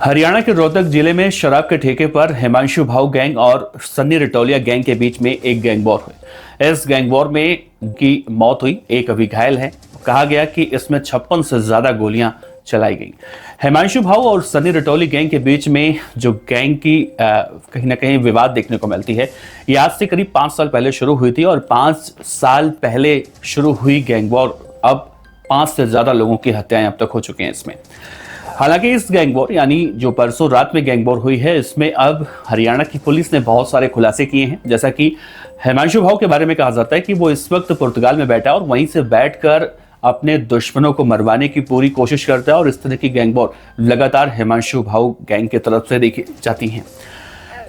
हरियाणा के रोहतक जिले में शराब के ठेके पर हिमांशु भाऊ गैंग और सन्नी रिटोलिया गैंग के बीच में एक गैंग वॉर हुई। इस गैंग वॉर में की मौत हुई, एक अभी घायल है। कहा गया कि इसमें 56 से ज्यादा गोलियां चलाई गई। हिमांशु भाऊ और सन्नी रिटोली गैंग के बीच में जो गैंग की कहीं ना कहीं विवाद देखने को मिलती है, ये आज से करीब 5 साल पहले शुरू हुई थी और 5 साल पहले शुरू हुई गैंग वॉर अब 5 से ज्यादा लोगों की हत्याएं अब तक हो चुकी हैं इसमें। हालांकि इस गैंग वॉर यानी जो परसों रात में गैंग वॉर हुई है, इसमें अब हरियाणा की पुलिस ने बहुत सारे खुलासे किए हैं। जैसा कि हिमांशु भाऊ के बारे में कहा जाता है कि वो इस वक्त पुर्तगाल में बैठा और वहीं से बैठकर अपने दुश्मनों को मरवाने की पूरी कोशिश करता है और इस तरह की गैंग वॉर लगातार हिमांशु भाऊ गैंग की तरफ से देखी जाती हैं।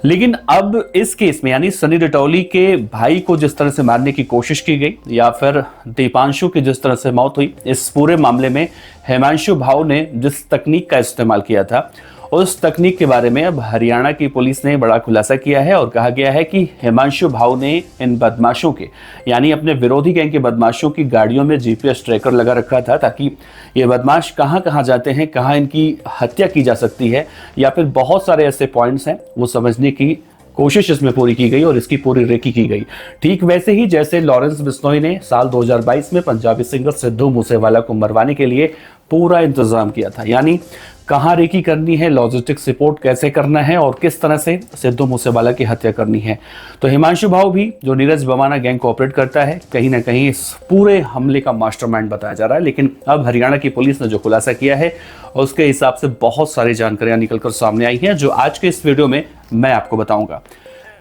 लेकिन अब इस केस में यानी सनी रिटोली के भाई को जिस तरह से मारने की कोशिश की गई या फिर दीपांशु की जिस तरह से मौत हुई, इस पूरे मामले में हिमांशु भाऊ ने जिस तकनीक का इस्तेमाल किया था, उस तकनीक के बारे में अब हरियाणा की पुलिस ने बड़ा खुलासा किया है और कहा गया है कि हिमांशु भाऊ ने इन बदमाशों के यानी अपने विरोधी गैंग के बदमाशों की गाड़ियों में जीपीएस ट्रैकर लगा रखा था ताकि ये बदमाश कहां कहां जाते हैं, कहां इनकी हत्या की जा सकती है या फिर बहुत सारे ऐसे पॉइंट्स हैं वो समझने की कोशिश इसमें पूरी की गई और इसकी पूरी रेकी की गई। ठीक वैसे ही जैसे लॉरेंस बिश्नोई ने साल 2022 में पंजाबी सिंगर सिद्धू मूसेवाला को मरवाने के लिए पूरा इंतजाम किया था, यानी कहां रेकी करनी है, लॉजिस्टिक सपोर्ट कैसे करना है और किस तरह से सिद्धू मूसेवाला की हत्या करनी है। तो हिमांशु भाऊ भी जो नीरज बवाना गैंग को ऑपरेट करता है, कहीं ना कहीं इस पूरे हमले का मास्टरमाइंड बताया जा रहा है। लेकिन अब हरियाणा की पुलिस ने जो खुलासा किया है उसके हिसाब से बहुत सारी जानकारियां निकलकर सामने आई हैं जो आज के इस वीडियो में मैं आपको बताऊंगा।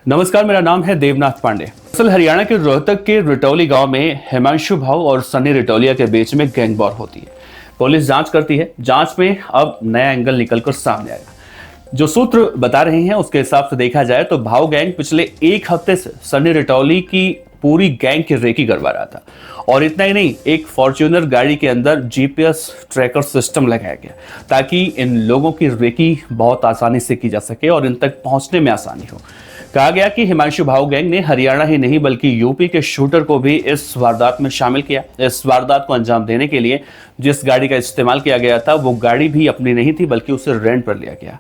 नमस्कार, मेरा नाम है देवनाथ पांडे। असल हरियाणा के रोहतक के रिटोली गांव में हिमांशु भाऊ और सनी रिटोलिया के बीच में गैंग वॉर होती है। पुलिस जांच करती है, जांच में अब नया एंगल निकलकर सामने आएगा। जो सूत्र बता रहे हैं उसके हिसाब से देखा जाए तो भाऊ गैंग पिछले 1 हफ्ते से सनी रिटोली की पूरी गैंग की रेकी करवा रहा था और इतना ही नहीं, एक फॉर्च्यूनर गाड़ी के अंदर जीपीएस ट्रैकर सिस्टम लगाया गया ताकि इन लोगों की रेकी बहुत आसानी से की जा सके और इन तक पहुंचने में आसानी हो। कहा गया कि हिमांशु भाऊ गैंग ने हरियाणा ही नहीं बल्कि यूपी के शूटर को भी इस वारदात में शामिल किया। इस वारदात को अंजाम देने के लिए जिस गाड़ी का इस्तेमाल किया गया था वो गाड़ी भी अपनी नहीं थी बल्कि उसे रेंट पर लिया गया।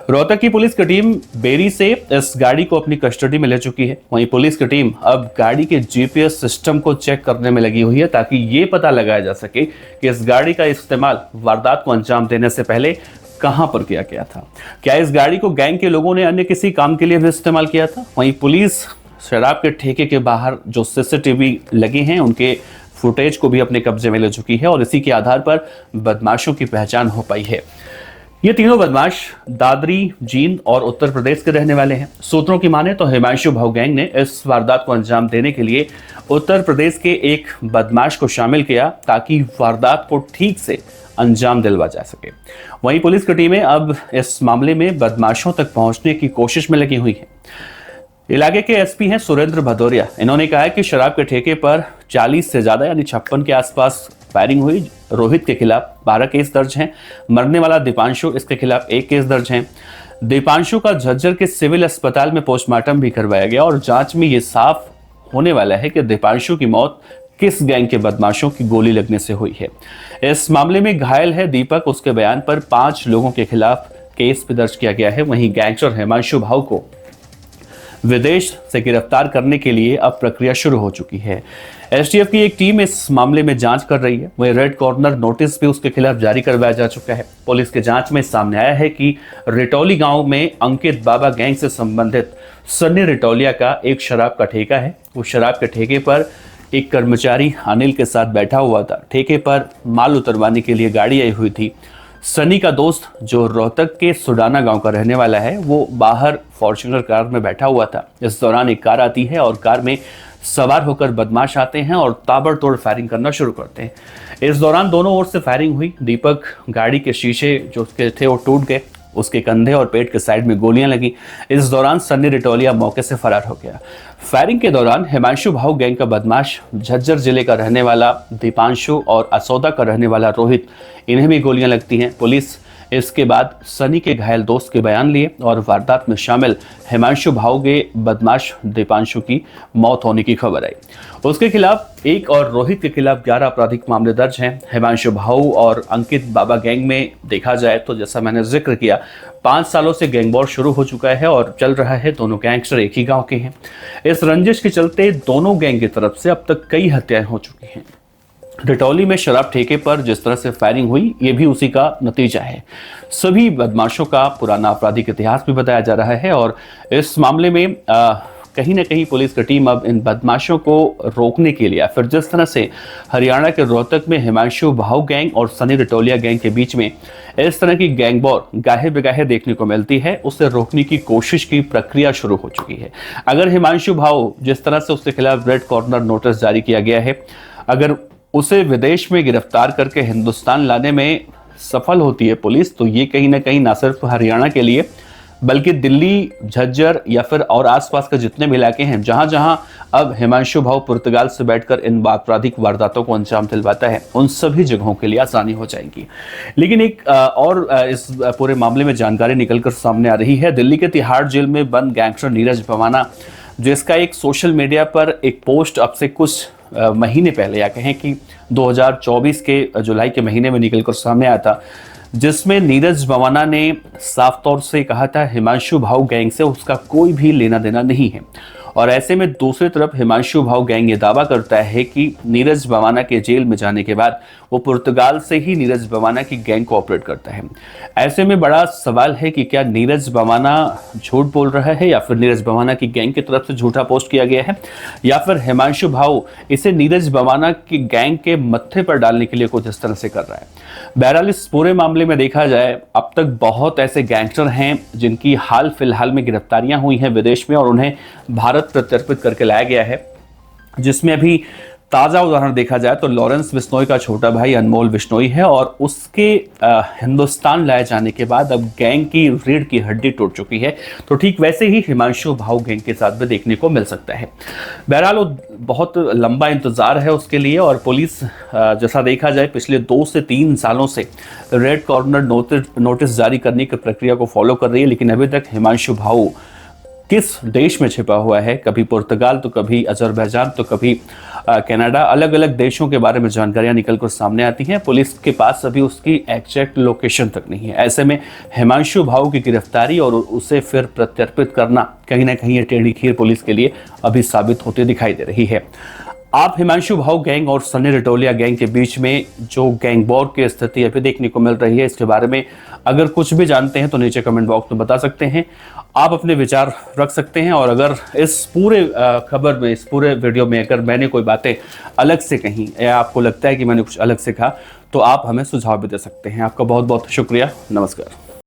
रोहतक की पुलिस की टीम बेरी से इस गाड़ी को अपनी कस्टडी में ले चुकी है। वहीं पुलिस की टीम अब गाड़ी के जीपीएस सिस्टम को चेक करने में लगी हुई है ताकि ये पता लगाया जा सके कि इस गाड़ी का इस्तेमाल वारदात को अंजाम देने से पहले कहां पर किया गया था। क्या इस गाड़ी को गैंग के लोगों ने अन्य किसी काम के लिए भी इस्तेमाल किया था? वहीं पुलिस शराब के ठेके के बाहर जो सीसीटीवी लगे हैं उनके फुटेज को भी अपने कब्जे में ले चुकी है और इसी के आधार पर बदमाशों की पहचान हो पाई है। ये तीनों बदमाश दादरी, जींद और उत्तर प्रदेश के रहने वाले हैं। सूत्रों की माने तो हिमांशु भाऊ गैंग ने इस वारदात को अंजाम देने के लिए उत्तर प्रदेश के एक बदमाश को शामिल किया ताकि वारदात को ठीक से अंजाम दिलवा जा सके। वहीं पुलिस की टीमें अब इस मामले में बदमाशों तक पहुंचने की कोशिश में लगी हुई हैं। इलाके के एसपी हैं सुरेंद्र भदौरिया। इन्होंने कहा है कि शराब के ठेके पर 40 से ज्यादा यानी 56 के आसपास फायरिंग हुई। रोहित के खिलाफ 12 केस दर्ज हैं। मरने वाला दीपांशु, इसके खिलाफ 1 केस दर्ज है। दीपांशु का झज्जर के सिविल अस्पताल में पोस्टमार्टम भी करवाया गया और जांच में यह साफ होने वाला है कि दीपांशु की मौत किस गैंग के बदमाशों की गोली लगने से हुई है। इस मामले में घायल है दीपक, उसके बयान पर 5 लोगों के खिलाफ केस भी दर्ज किया गया है। वहीं गैंगस्टर हिमांशु भाऊ को विदेश से गिरफ्तार करने के लिए अब प्रक्रिया शुरू हो चुकी है। एसटीएफ की एक टीम इस मामले में जांच कर रही है। वहीं रेड कॉर्नर नोटिस भी उसके खिलाफ जारी करवाया जा चुका है। पुलिस के जांच में सामने आया है कि रिटोली गांव में अंकित बाबा गैंग से संबंधित सन्नी रिटोलिया का एक शराब का ठेका है। वो शराब के ठेके पर एक कर्मचारी अनिल के साथ बैठा हुआ था। ठेके पर माल उतरवाने के लिए गाड़ी आई हुई थी। सनी का दोस्त जो रोहतक के सुडाना गांव का रहने वाला है, वो बाहर फॉर्च्यूनर कार में बैठा हुआ था। इस दौरान एक कार आती है और कार में सवार होकर बदमाश आते हैं और ताबड़तोड़ फायरिंग करना शुरू करते हैं। इस दौरान दोनों ओर से फायरिंग हुई। दीपक गाड़ी के शीशे जो उसके थे वो टूट गए। उसके कंधे और पेट के साइड में गोलियां लगी। इस दौरान सन्नी रिटोलिया मौके से फरार हो गया। फायरिंग के दौरान हिमांशु भाऊ गैंग का बदमाश झज्जर जिले का रहने वाला दीपांशु और असौदा का रहने वाला रोहित, इन्हें भी गोलियां लगती हैं। पुलिस इसके बाद सनी के घायल दोस्त के बयान लिए और वारदात में शामिल हिमांशु भाऊ के बदमाश दीपांशु की मौत होने की खबर आई। उसके खिलाफ एक और रोहित के खिलाफ 11 आपराधिक मामले दर्ज हैं। हिमांशु भाऊ और अंकित बाबा गैंग में देखा जाए तो जैसा मैंने जिक्र किया, 5 सालों से गैंग वॉर शुरू हो चुका है और चल रहा है। दोनों गैंगस्टर एक ही गांव के हैं। इस रंजिश के चलते दोनों गैंग की तरफ से अब तक कई हत्याएं हो चुकी हैं। रिटौली में शराब ठेके पर जिस तरह से फायरिंग हुई, ये भी उसी का नतीजा है। सभी बदमाशों का पुराना आपराधिक इतिहास भी बताया जा रहा है और इस मामले में कहीं ना कहीं पुलिस की टीम अब इन बदमाशों को रोकने के लिए, फिर जिस तरह से हरियाणा के रोहतक में हिमांशु भाऊ गैंग और सनी रिटौलिया गैंग के बीच में इस तरह की गैंग वॉर गाहे बेगाहे देखने को मिलती है, उसे रोकने की कोशिश की प्रक्रिया शुरू हो चुकी है। अगर हिमांशु भाऊ, जिस तरह से उसके खिलाफ रेड कॉर्नर नोटिस जारी किया गया है, अगर उसे विदेश में गिरफ्तार करके हिंदुस्तान लाने में सफल होती है पुलिस, तो ये कहीं ना कहीं ना सिर्फ हरियाणा के लिए बल्कि दिल्ली, झज्जर या फिर और आसपास के जितने भी इलाके हैं जहां जहां अब हिमांशु भाऊ पुर्तगाल से बैठकर इन आपराधिक वारदातों को अंजाम दिलवाता है, उन सभी जगहों के लिए आसानी हो जाएगी। लेकिन एक और इस पूरे मामले में जानकारी निकलकर सामने आ रही है। दिल्ली के तिहाड़ जेल में बंद गैंगस्टर नीरज भवाना, जिसका एक सोशल मीडिया पर एक पोस्ट अब से कुछ महीने पहले, या कहें कि 2024 के जुलाई के महीने में निकलकर सामने आया था, जिसमें नीरज भवाना ने साफ तौर से कहा था हिमांशु भाऊ गैंग से उसका कोई भी लेना देना नहीं है। और ऐसे में दूसरी तरफ हिमांशु भाऊ गैंग ये दावा करता है कि नीरज भवाना के जेल में जाने के बाद वो पुर्तगाल से ही नीरज भवाना की गैंग को ऑपरेट करता है। ऐसे में बड़ा सवाल है कि क्या नीरज भवाना झूठ बोल रहा है या फिर नीरज भवाना की गैंग की तरफ से झूठा पोस्ट किया गया है, या फिर हिमांशु भाऊ इसे नीरज भवाना की गैंग के मत्थे पर डालने के लिए कुछ इस तरह से कर रहा है। बहरहाल इस पूरे मामले में देखा जाए, अब तक बहुत ऐसे गैंगस्टर हैं जिनकी हाल फिलहाल में गिरफ्तारियां हुई हैं विदेश में और उन्हें भारत प्रत्यर्पित करके लाया गया है, जिसमें अभी ताज़ा उदाहरण देखा जाए तो लॉरेंस बिश्नोई का छोटा भाई अनमोल बिश्नोई है और उसके हिंदुस्तान लाए जाने के बाद अब गैंग की रीढ़ की हड्डी टूट चुकी है। तो ठीक वैसे ही हिमांशु भाऊ गैंग के साथ भी देखने को मिल सकता है। बहरहाल वो बहुत लंबा इंतजार है उसके लिए और पुलिस जैसा देखा जाए पिछले 2 से 3 सालों से रेड कॉर्नर नोटिस जारी करने की प्रक्रिया को फॉलो कर रही है, लेकिन अभी तक हिमांशु भाऊ किस देश में छिपा हुआ है, कभी पुर्तगाल तो कभी अजरबैजान तो कभी कनाडा, अलग अलग देशों के बारे में जानकारियां निकलकर सामने आती हैं। पुलिस के पास अभी उसकी एग्जैक्ट लोकेशन तक नहीं है। ऐसे में हिमांशु भाऊ की गिरफ्तारी और उसे फिर प्रत्यर्पित करना कहीं ना कहीं ये टेढ़ी खीर पुलिस के लिए अभी साबित होती दिखाई दे रही है। आप हिमांशु भाऊ गैंग और सनी रिटौलिया गैंग के बीच में जो गैंग वॉर की स्थिति अभी देखने को मिल रही है, इसके बारे में अगर कुछ भी जानते हैं तो नीचे कमेंट बॉक्स में बता सकते हैं। आप अपने विचार रख सकते हैं और अगर इस पूरे खबर में, इस पूरे वीडियो में अगर मैंने कोई बातें अलग से कहीं या आपको लगता है कि मैंने कुछ अलग से कहा, तो आप हमें सुझाव भी दे सकते हैं। आपका बहुत बहुत शुक्रिया। नमस्कार।